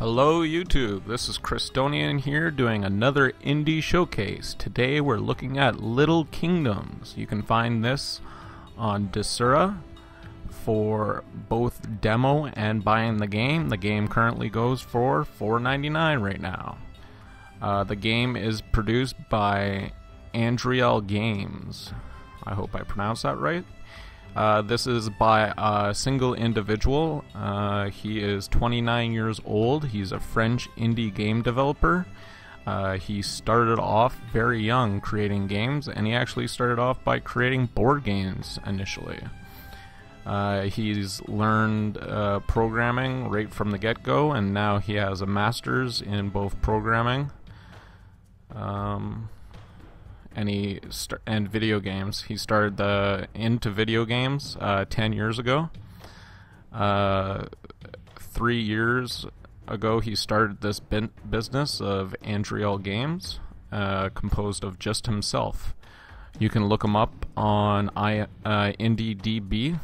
Hello YouTube, this is Christonian here doing another indie showcase. Today we're looking at Little Kingdoms. You can find this on Desura for both demo and buying the game. The game currently goes for $4.99 right now. The game is produced by Andriel Games. I hope I pronounced that right. This is by a single individual. He is 29 years old. He's a French indie game developer. He started off very young creating games, and he actually started off by creating board games initially. He's learned programming right from the get-go, and now he has a master's in both programming and video games. He started into video games 10 years ago. 3 years ago he started this business of Andriel Games, composed of just himself. You can look him up on IndieDB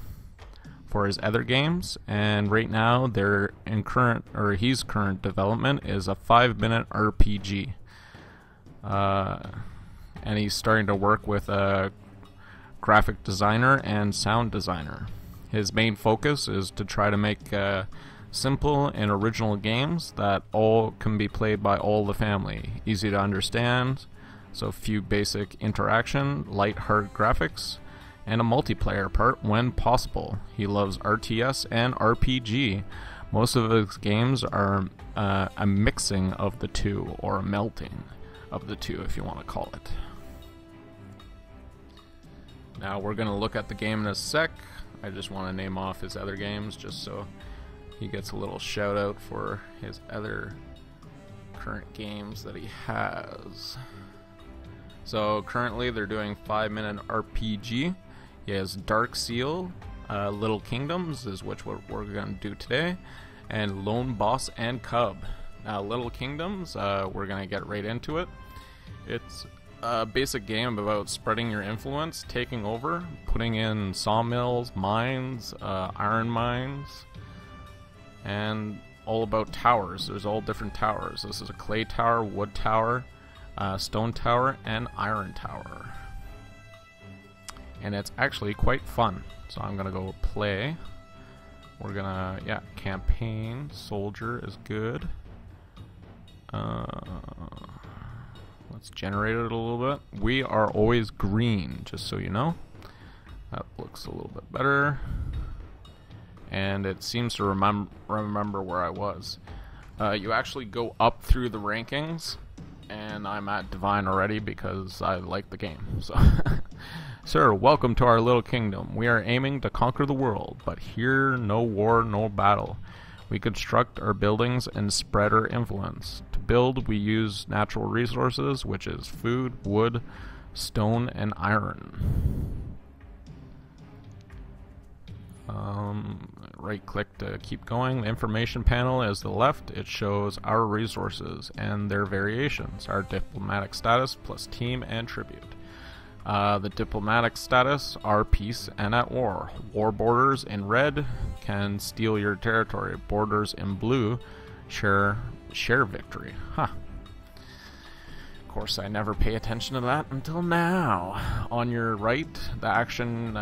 for his other games, and right now his current development is a 5-minute RPG. And he's starting to work with a graphic designer and sound designer. His main focus is to try to make simple and original games that all can be played by all the family. Easy to understand, so few basic interaction, light hard graphics, and a multiplayer part when possible. He loves RTS and RPG. Most of his games are a mixing of the two, or a melting of the two, if you want to call it. Now we're going to look at the game in a sec. I just want to name off his other games just so he gets a little shout out for his other current games that he has. So currently they're doing 5-minute RPG. He has Dark Seal, Little Kingdoms is what we're going to do today, and Lone Boss and Cub. Now Little Kingdoms, we're going to get right into it. It's a basic game about spreading your influence, taking over, putting in sawmills, mines, iron mines, and all about towers. There's all different towers. This is a clay tower, wood tower, stone tower, and iron tower. And it's actually quite fun. So I'm gonna go play. We're gonna, campaign, soldier is good. Let's generate it a little bit. We are always green, just so you know. That looks a little bit better. And it seems to remember where I was. You actually go up through the rankings, and I'm at Divine already because I like the game. So, Sir, welcome to our little kingdom. We are aiming to conquer the world, but here no war, no battle. We construct our buildings and spread our influence. To build, we use natural resources, which is food, wood, stone, and iron. Right-click to keep going. The information panel is the left. It shows our resources and their variations. Our diplomatic status plus team and tribute. The diplomatic status are peace and at war. War borders in red can steal your territory. Borders in blue share victory. Huh. Of course, I never pay attention to that until now. On your right, the action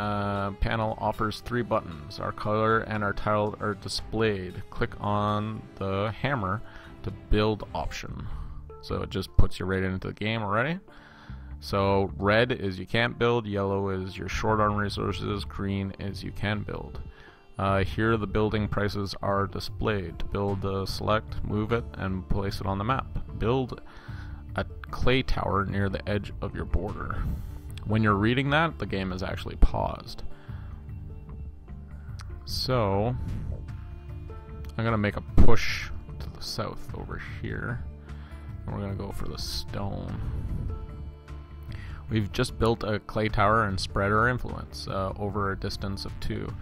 panel offers 3 buttons. Our color and our title are displayed. Click on the hammer to build option. So it just puts you right into the game already. So red is you can't build, yellow is you're short on resources, green is you can build. Here the building prices are displayed. To build, select, move it, and place it on the map. Build a clay tower near the edge of your border. When you're reading that, the game is actually paused. So I'm gonna make a push to the south over here, and we're gonna go for the stone. We've just built a clay tower and spread our influence over a distance of 2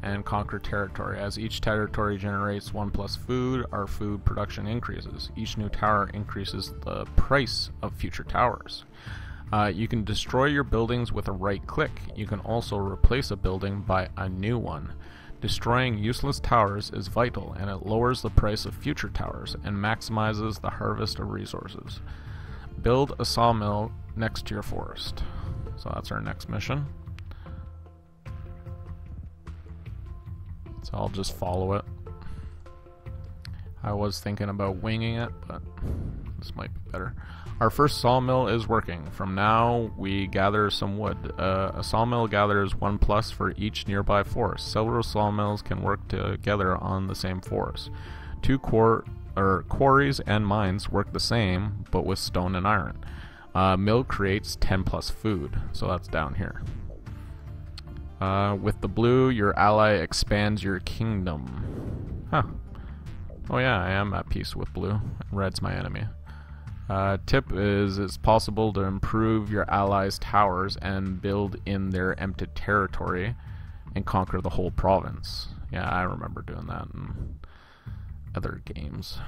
and conquer territory. As each territory generates 1+ food, our food production increases. Each new tower increases the price of future towers. You can destroy your buildings with a right click. You can also replace a building by a new one. Destroying useless towers is vital, and it lowers the price of future towers and maximizes the harvest of resources. Build a sawmill next to your forest. So that's our next mission. So I'll just follow it. I was thinking about winging it, but this might be better. Our first sawmill is working. From now, we gather some wood. A sawmill gathers 1+ for each nearby forest. Several sawmills can work together on the same forest. Two quarries and mines work the same, but with stone and iron. Mill creates 10+ food, so that's down here. With the blue, your ally expands your kingdom. Huh. Oh yeah, I am at peace with blue. Red's my enemy. Tip is it's possible to improve your allies' towers and build in their empty territory and conquer the whole province. Yeah, I remember doing that in other games.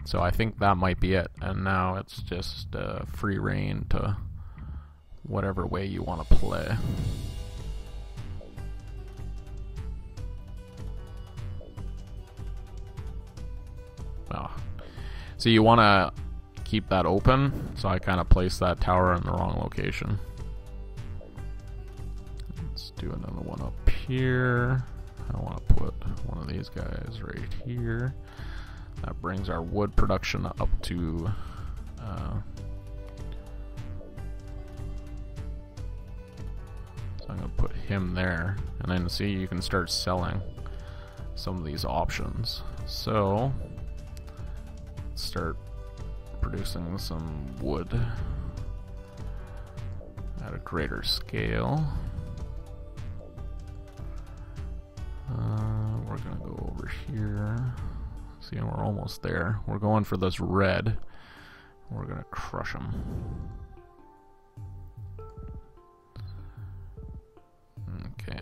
So I think that might be it, and now it's just free reign to whatever way you want to play. Oh. So you want to keep that open, so I kind of placed that tower in the wrong location. Let's do another one up here. I want to put one of these guys right here. That brings our wood production up to so I'm going to put him there, and then see, you can start selling some of these options. So let's start producing some wood at a greater scale. We're going to go over here. See, we're almost there. We're going for this red. We're going to crush him. Okay.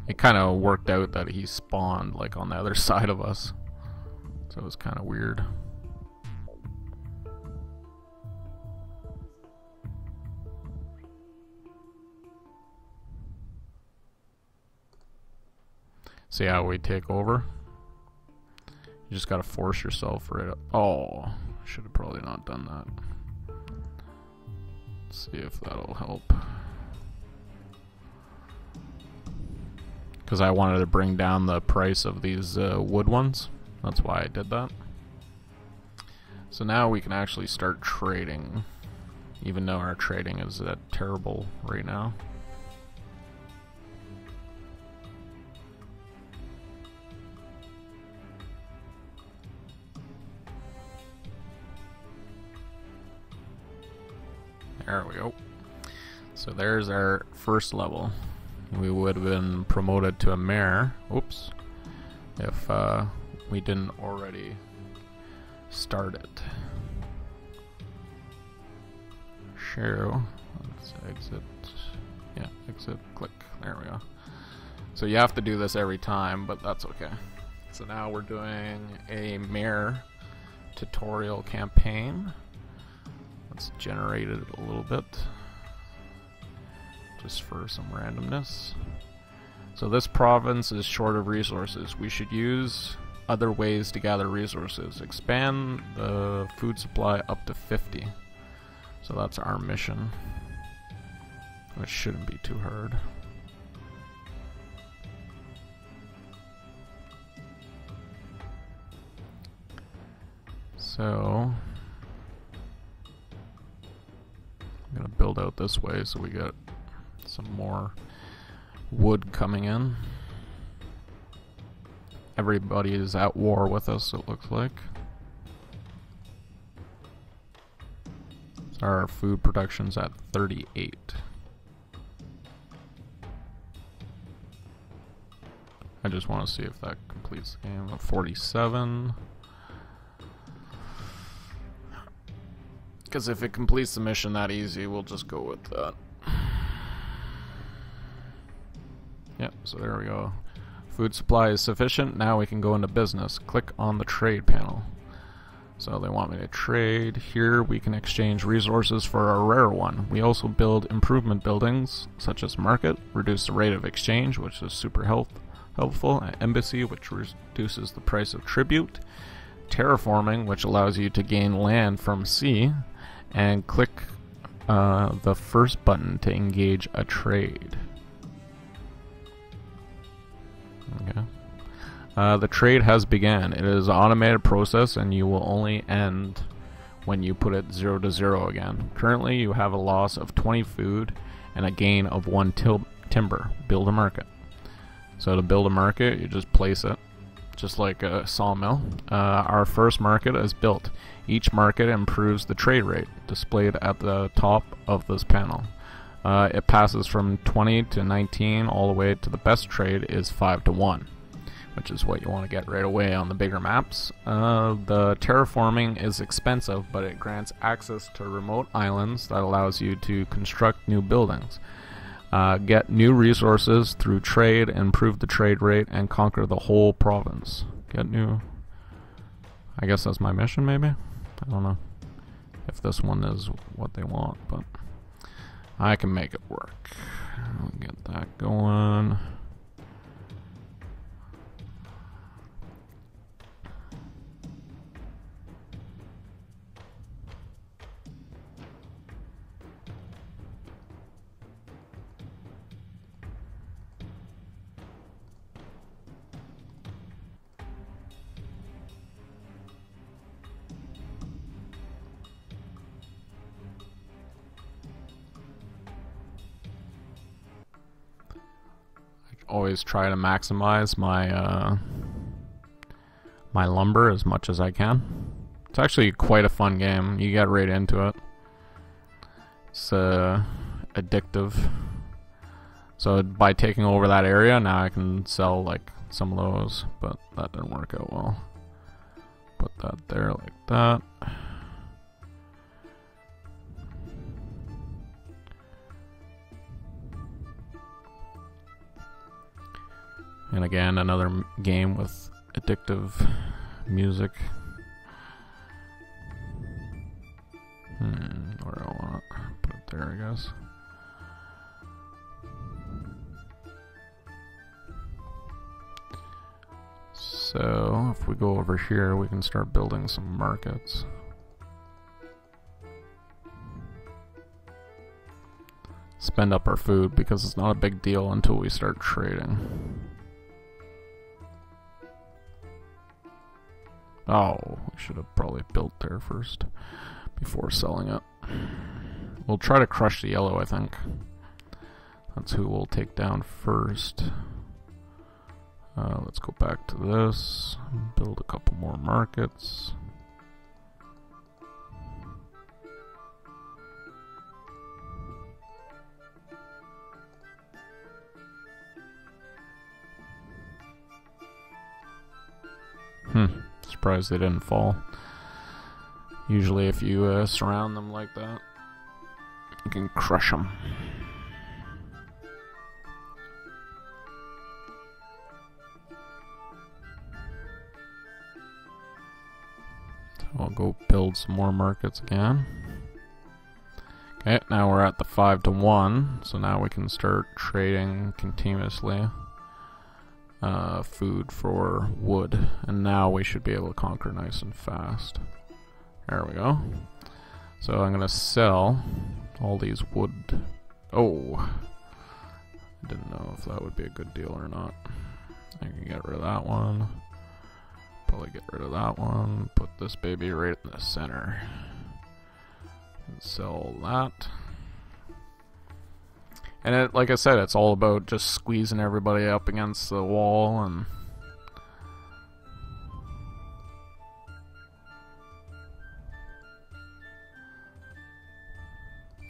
It kind of worked out that he spawned like on the other side of us. So it was kind of weird. See how we take over? You just gotta force yourself right up. Oh, should have probably not done that. Let's see if that'll help. Because I wanted to bring down the price of these wood ones. That's why I did that. So now we can actually start trading, even though our trading is terrible right now. There we go. So there's our first level. We would have been promoted to a mayor. Oops. If we didn't already start it. Share. Let's exit. Yeah, exit. Click. There we go. So you have to do this every time, but that's okay. So now we're doing a mayor tutorial campaign. Let's generate it a little bit, just for some randomness. So this province is short of resources. We should use other ways to gather resources. Expand the food supply up to 50. So that's our mission, which shouldn't be too hard. So I'm gonna build out this way so we get some more wood coming in. Everybody is at war with us, it looks like. So our food production's at 38. I just want to see if that completes the game. 47. Because if it completes the mission that easy, we'll just go with that. Yep, so there we go. Food supply is sufficient. Now we can go into business. Click on the trade panel. So they want me to trade. Here we can exchange resources for a rare one. We also build improvement buildings, such as market, reduce the rate of exchange, which is super helpful. Embassy, which reduces the price of tribute. Terraforming, which allows you to gain land from sea. And click the first button to engage a trade. Okay. The trade has begun. It is an automated process, and you will only end when you put it 0 to 0 again. Currently, you have a loss of 20 food and a gain of 1 timber. Build a market. So to build a market, you just place it, just like a sawmill. Our first market is built. Each market improves the trade rate, displayed at the top of this panel. It passes from 20 to 19 all the way to the best trade is 5 to 1. Which is what you want to get right away on the bigger maps. The terraforming is expensive, but it grants access to remote islands that allows you to construct new buildings. Get new resources through trade, improve the trade rate, and conquer the whole province. Get new... I guess that's my mission, maybe? I don't know if this one is what they want, but I can make it work. I'll get that going. Always try to maximize my my lumber as much as I can. It's actually quite a fun game. You get right into it. It's addictive. So by taking over that area, now I can sell like some of those, but that didn't work out well. Put that there like that. And again, another game with addictive music. Where do I want to put it there, I guess. So, if we go over here, we can start building some markets. Spend up our food, because it's not a big deal until we start trading. Oh, we should have probably built there first before selling it. We'll try to crush the yellow, I think. That's who we'll take down first. Let's go back to this. Build a couple more markets. Surprised they didn't fall. Usually if you surround them like that, you can crush them. So I'll go build some more markets again. Okay, now we're at the 5 to 1, so now we can start trading continuously. Food for wood, and now we should be able to conquer nice and fast. There we go. So I'm gonna sell all these wood. Oh, I didn't know if that would be a good deal or not. I can get rid of that one. Probably get rid of that one. Put this baby right in the center. And sell that. And it, like I said, it's all about just squeezing everybody up against the wall and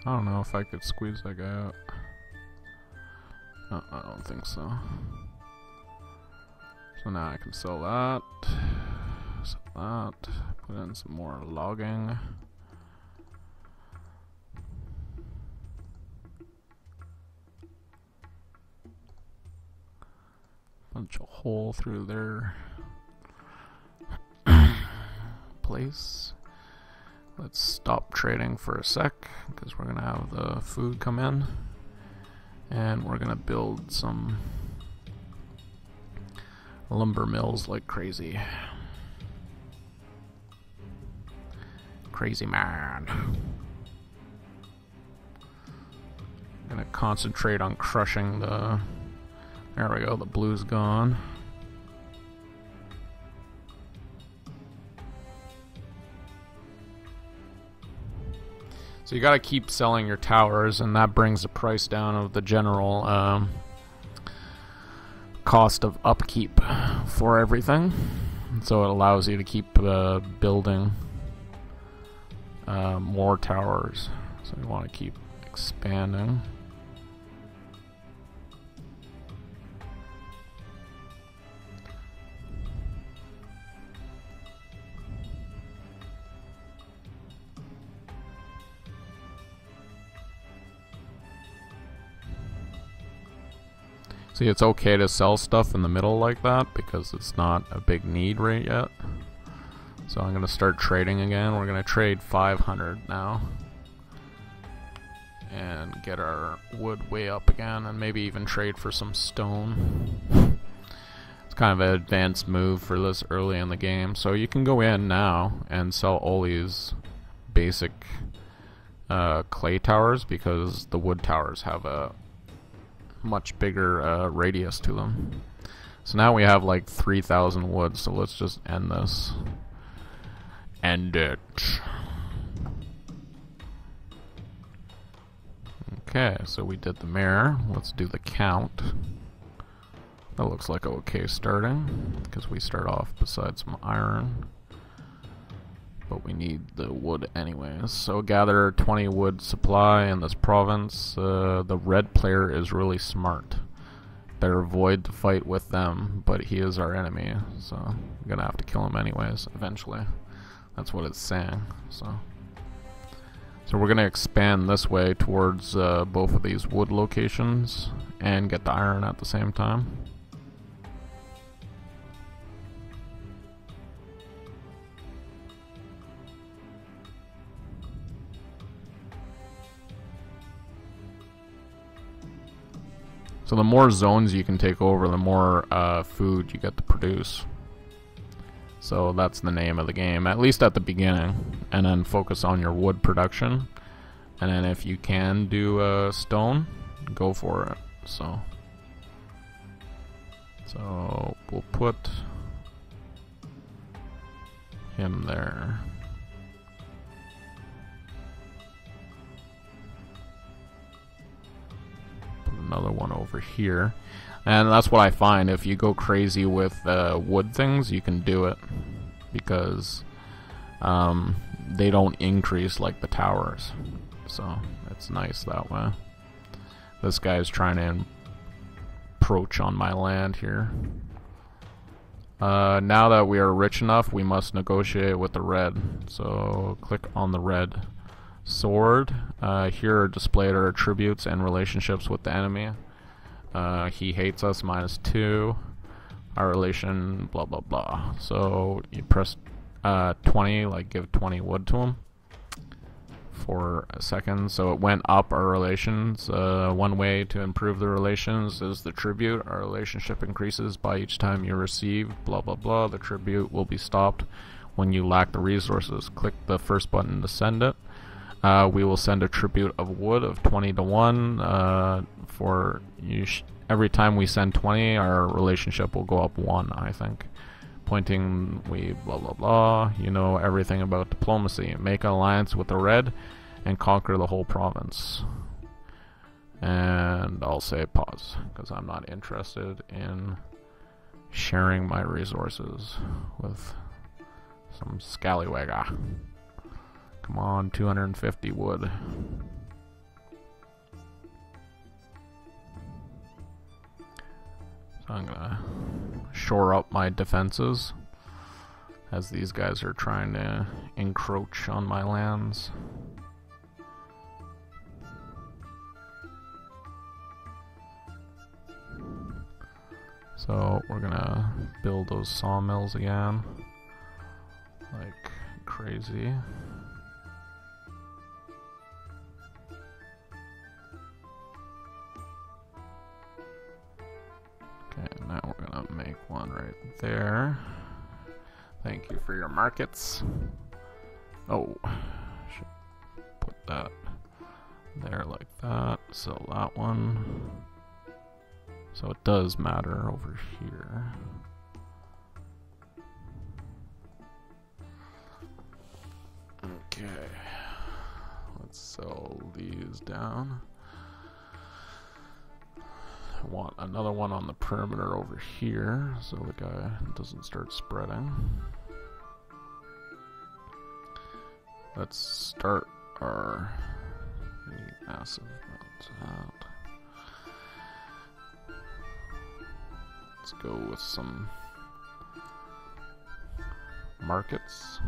I don't know if I could squeeze that guy out. No, I don't think so. So now I can sell that. Sell that. Put in some more logging. Punch a hole through there. place. Let's stop trading for a sec, because we're gonna have the food come in. And we're gonna build some lumber mills like crazy. Crazy man. I'm gonna concentrate on crushing the... There we go, the blue's gone. So you gotta keep selling your towers, and that brings the price down of the general cost of upkeep for everything. So it allows you to keep building more towers. So you want to keep expanding. See, it's okay to sell stuff in the middle like that because it's not a big need right yet. So I'm going to start trading again. We're going to trade 500 now. And get our wood way up again, and maybe even trade for some stone. It's kind of an advanced move for this early in the game. So you can go in now and sell all these basic clay towers, because the wood towers have a much bigger radius to them. So now we have like 3,000 wood, so let's just end this. End it. Okay, so we did the mirror. Let's do the count. That looks like okay starting, because we start off beside some iron. But we need the wood anyways. So gather 20 wood supply in this province. The red player is really smart. Better avoid the fight with them, but he is our enemy, so I'm gonna have to kill him anyways, eventually. That's what it's saying. So we're gonna expand this way towards both of these wood locations and get the iron at the same time. So the more zones you can take over, the more food you get to produce. So that's the name of the game, at least at the beginning. And then focus on your wood production. And then if you can do stone, go for it. So we'll put him there. Another one over here, and that's what I find. If you go crazy with wood things, you can do it because they don't increase like the towers, so it's nice that way. This guy's trying to encroach on my land here. Now that we are rich enough, we must negotiate with the red, so click on the red sword. Here are displayed our attributes and relationships with the enemy. He hates us, -2. Our relation, blah blah blah. So you press 20, like give 20 wood to him for a second. So it went up our relations. One way to improve the relations is the tribute. Our relationship increases by each time you receive blah blah blah. The tribute will be stopped when you lack the resources. Click the first button to send it. We will send a tribute of wood of 20 to 1. For every time we send 20, our relationship will go up 1, I think. Pointing, we blah blah blah. You know everything about diplomacy. Make an alliance with the red and conquer the whole province. And I'll say pause, because I'm not interested in sharing my resources with some scallywagger. Come on, 250 wood. So I'm gonna shore up my defenses as these guys are trying to encroach on my lands. So we're gonna build those sawmills again, like crazy. Okay, now we're gonna make one right there. Thank you for your markets. Oh, should put that there like that. Sell that one. So it does matter over here. Okay, let's sell these down. I want another one on the perimeter over here so the guy doesn't start spreading. Let's start our massive amounts out. Let's go with some markets.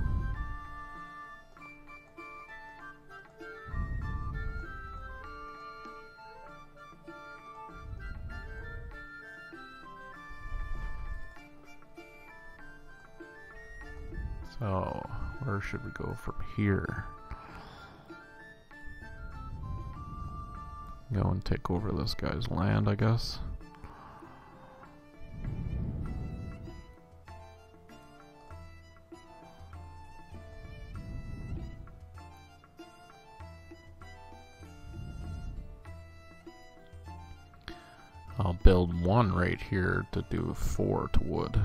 So, where should we go from here? Go and take over this guy's land, I guess. I'll build one right here to do 4 to wood.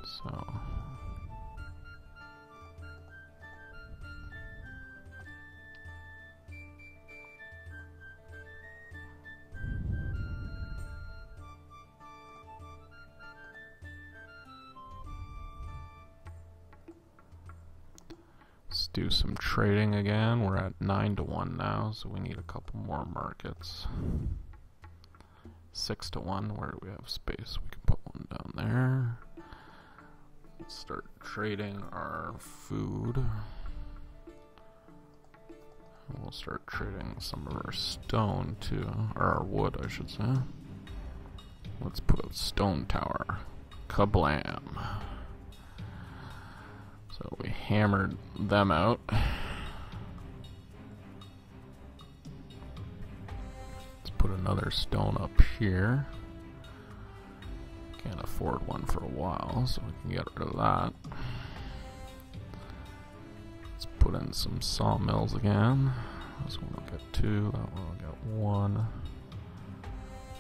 So let's do some trading again. We're at 9 to 1 now, so we need a couple more markets. 6 to 1, where do we have space? We can put one down there. Let's start trading our food. We'll start trading some of our stone too, or our wood, I should say. Let's put a stone tower. Kablam. So we hammered them out. Let's put another stone up here. Can't afford one for a while, so we can get rid of that. Let's put in some sawmills again. This one will get 2, that one will get 1.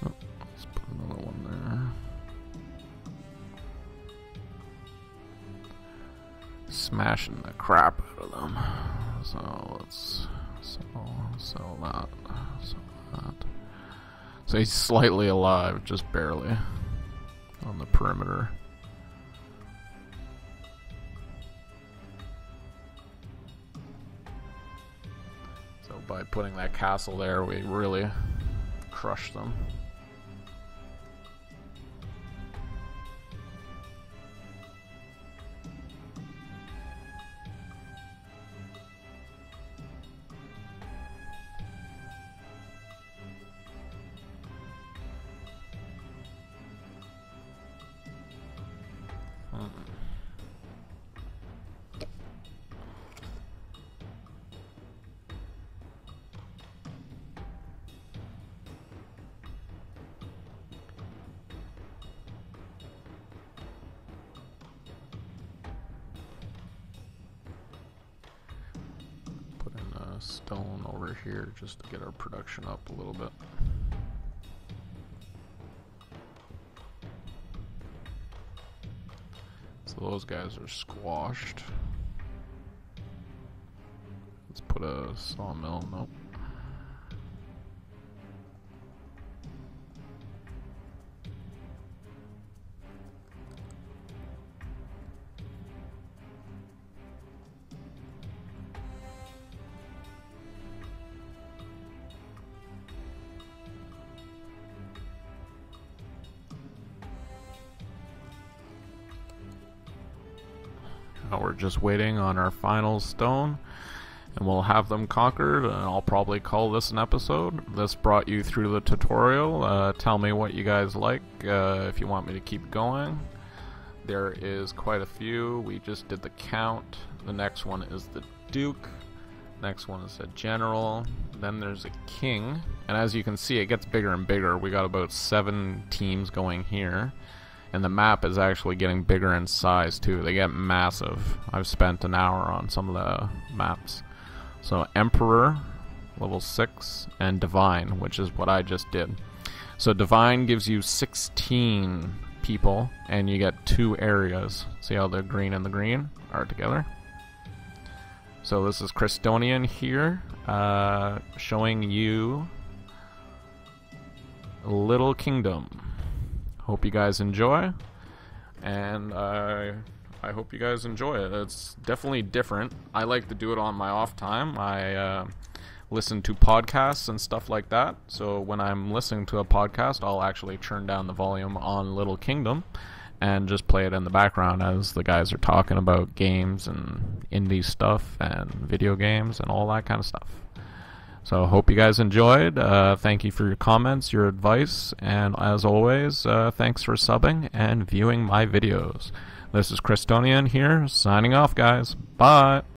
Oh, let's put another one there. Smashing the crap out of them. So let's sell that, sell that. So he's slightly alive, just barely, on the perimeter. So by putting that castle there, we really crushed them. Stone over here just to get our production up a little bit. So those guys are squashed. Let's put a sawmill. Nope. Now we're just waiting on our final stone, and we'll have them conquered, and I'll probably call this an episode. This brought you through the tutorial. Tell me what you guys like, if you want me to keep going. There is quite a few. We just did the count. The next one is the Duke. Next one is a General. Then there's a King. And as you can see, it gets bigger and bigger. We got about 7 teams going here. And the map is actually getting bigger in size too. They get massive. I've spent an hour on some of the maps. So Emperor, level 6, and Divine, which is what I just did. So Divine gives you 16 people, and you get 2 areas. See how the green and the green are together? So this is Christonian here, showing you Little Kingdom. Hope you guys enjoy, and I hope you guys enjoy it. It's definitely different. I like to do it on my off time. I listen to podcasts and stuff like that, so when I'm listening to a podcast, I'll actually turn down the volume on Little Kingdom and just play it in the background as the guys are talking about games and indie stuff and video games and all that kind of stuff. So hope you guys enjoyed. Thank you for your comments, your advice, and as always, thanks for subbing and viewing my videos. This is Christonian here, signing off, guys. Bye!